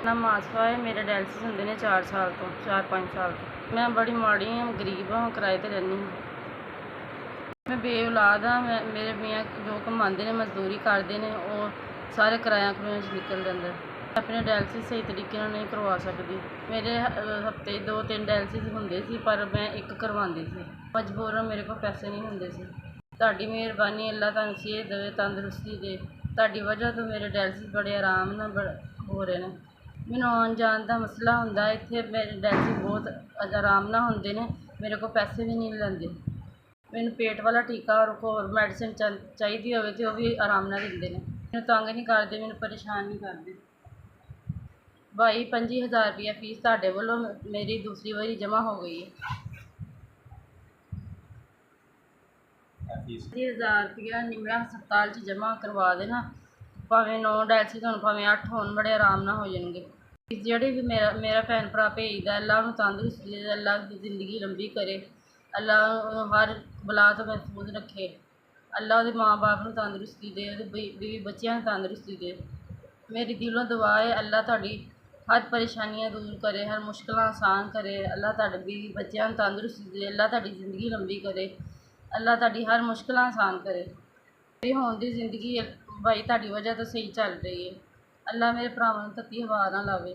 ਨਾ ਮਾਸਵਾ ਹੈ। ਮੇਰੇ ਡਾਇਲਸਿਸ ਹੁੰਦੇ ਨੇ 4 ਸਾਲ ਤੋਂ 4-5 ਸਾਲ ਤੋਂ। ਮੈਂ ਬੜੀ ਮਾੜੀ ਹਾਂ, ਗਰੀਬ ਹਾਂ, ਕਿਰਾਏ 'ਤੇ ਰਹਿੰਦੀ ਹਾਂ। ਮੈਂ ਬੇਔਲਾਦ ਹਾਂ। ਮੇਰੇ ਮੀਆਂ ਜੋ ਕਮਾਉਂਦੇ ਨੇ, ਮਜ਼ਦੂਰੀ ਕਰਦੇ ਨੇ, ਉਹ ਸਾਰੇ ਕਿਰਾਇਆਂ ਕਰੂਇਆਂ 'ਚ ਨਿਕਲ ਜਾਂਦਾ। ਆਪਣੇ ਡਾਇਲਸਿਸ ਸਹੀ ਤਰੀਕੇ ਨਾਲ ਨਹੀਂ ਕਰਵਾ ਸਕਦੀ। ਮੇਰੇ ਹਫ਼ਤੇ 2-3 ਡਾਇਲਸਿਸ ਹੁੰਦੇ ਸੀ, ਪਰ ਮੈਂ ਇੱਕ ਕਰਵਾਉਂਦੀ ਸੀ। ਮਜਬੂਰਨ ਮੇਰੇ ਕੋਲ ਪੈਸੇ ਨਹੀਂ ਹੁੰਦੇ ਸੀ। ਤੁਹਾਡੀ ਮਿਹਰਬਾਨੀ, ਅੱਲਾ ਤੁਹਾਨੂੰ ਸਿਹਤ ਦੇਵੇ, ਤੰਦਰੁਸਤੀ ਦੇ। ਤੁਹਾਡੀ ਵਜ੍ਹਾ ਤੋਂ ਮੇਰੇ ਡਾਇਲਸਿਸ ਬੜੇ ਆਰਾਮ ਨਾਲ ਹੋ ਰਹੇ ਨੇ। ਮੈਨੂੰ ਆਉਣ ਜਾਣ ਦਾ ਮਸਲਾ ਹੁੰਦਾ, ਇੱਥੇ ਮੇਰੇ ਡਾਇਲਸਿਸ ਬਹੁਤ ਆਰਾਮ ਨਾਲ ਹੁੰਦੇ ਨੇ। ਮੇਰੇ ਕੋਲ ਪੈਸੇ ਵੀ ਨਹੀਂ ਲੈਂਦੇ। ਮੈਨੂੰ ਪੇਟ ਵਾਲਾ ਟੀਕਾ ਔਰ ਹੋਰ ਮੈਡੀਸਿਨ ਚਾਹੀਦੀ ਹੋਵੇ ਤਾਂ ਉਹ ਵੀ ਆਰਾਮ ਨਾਲ ਦਿੰਦੇ ਨੇ। ਮੈਨੂੰ ਤੰਗ ਨਹੀਂ ਕਰਦੇ, ਮੈਨੂੰ ਪਰੇਸ਼ਾਨ ਨਹੀਂ ਕਰਦੇ। 22-25 ਹਜ਼ਾਰ ਰੁਪਇਆ ਫੀਸ ਤੁਹਾਡੇ ਵੱਲੋਂ ਮੇਰੀ ਦੂਸਰੀ ਵਾਰੀ ਜਮ੍ਹਾਂ ਹੋ ਗਈ ਹੈ। 20,000 ਰੁਪਇਆ ਨਿਮਰਾ ਹਸਪਤਾਲ 'ਚ ਜਮ੍ਹਾਂ ਕਰਵਾ ਦੇਣਾ। ਭਾਵੇਂ 9 ਡਾਇਲਸਿਸ ਹੋਣ, ਭਾਵੇਂ 8 ਹੋਣ, ਬੜੇ ਆਰਾਮ ਨਾਲ ਹੋ ਜਾਣਗੇ। ਜਿਹੜੇ ਵੀ ਮੇਰਾ ਭੈਣ ਭਰਾ ਭੇਜਦਾ, ਅੱਲਾ ਉਹਨੂੰ ਤੰਦਰੁਸਤੀ ਦੇ, ਅੱਲਾ ਦੀ ਜ਼ਿੰਦਗੀ ਲੰਬੀ ਕਰੇ, ਅੱਲਾ ਉਹਨੂੰ ਹਰ ਬਲਾ ਤੋਂ ਮਹਿਫੂਜ਼ ਰੱਖੇ, ਅੱਲਾ ਉਹਦੇ ਮਾਂ ਬਾਪ ਨੂੰ ਤੰਦਰੁਸਤੀ ਦੇ, ਉਹਦੇ ਬੀਵੀ ਬੱਚਿਆਂ ਨੂੰ ਤੰਦਰੁਸਤੀ ਦੇ। ਮੇਰੀ ਦਿਲੋਂ ਦੁਆ ਹੈ, ਅੱਲਾ ਤੁਹਾਡੀ ਹਰ ਪਰੇਸ਼ਾਨੀਆਂ ਦੂਰ ਕਰੇ, ਹਰ ਮੁਸ਼ਕਿਲਾਂ ਆਸਾਨ ਕਰੇ। ਅੱਲਾ ਤੁਹਾਡੇ ਬੀਵੀ ਬੱਚਿਆਂ ਨੂੰ ਤੰਦਰੁਸਤੀ ਦੇ, ਅੱਲਾ ਤੁਹਾਡੀ ਜ਼ਿੰਦਗੀ ਲੰਬੀ ਕਰੇ, ਅੱਲਾ ਤੁਹਾਡੀ ਹਰ ਮੁਸ਼ਕਿਲਾਂ ਆਸਾਨ ਕਰੇ। ਮੇਰੀ ਹੋਣ ਦੀ ਜ਼ਿੰਦਗੀ ਭਾਈ ਤੁਹਾਡੀ ਵਜ੍ਹਾ ਤੋਂ ਸਹੀ ਚੱਲ ਰਹੀ ਹੈ। ਅੱਲਾ ਮੇਰੇ ਭਰਾਵਾਂ ਨੂੰ ਤੱਤੀ ਹਵਾ ਨਾ ਲਾਵੇ।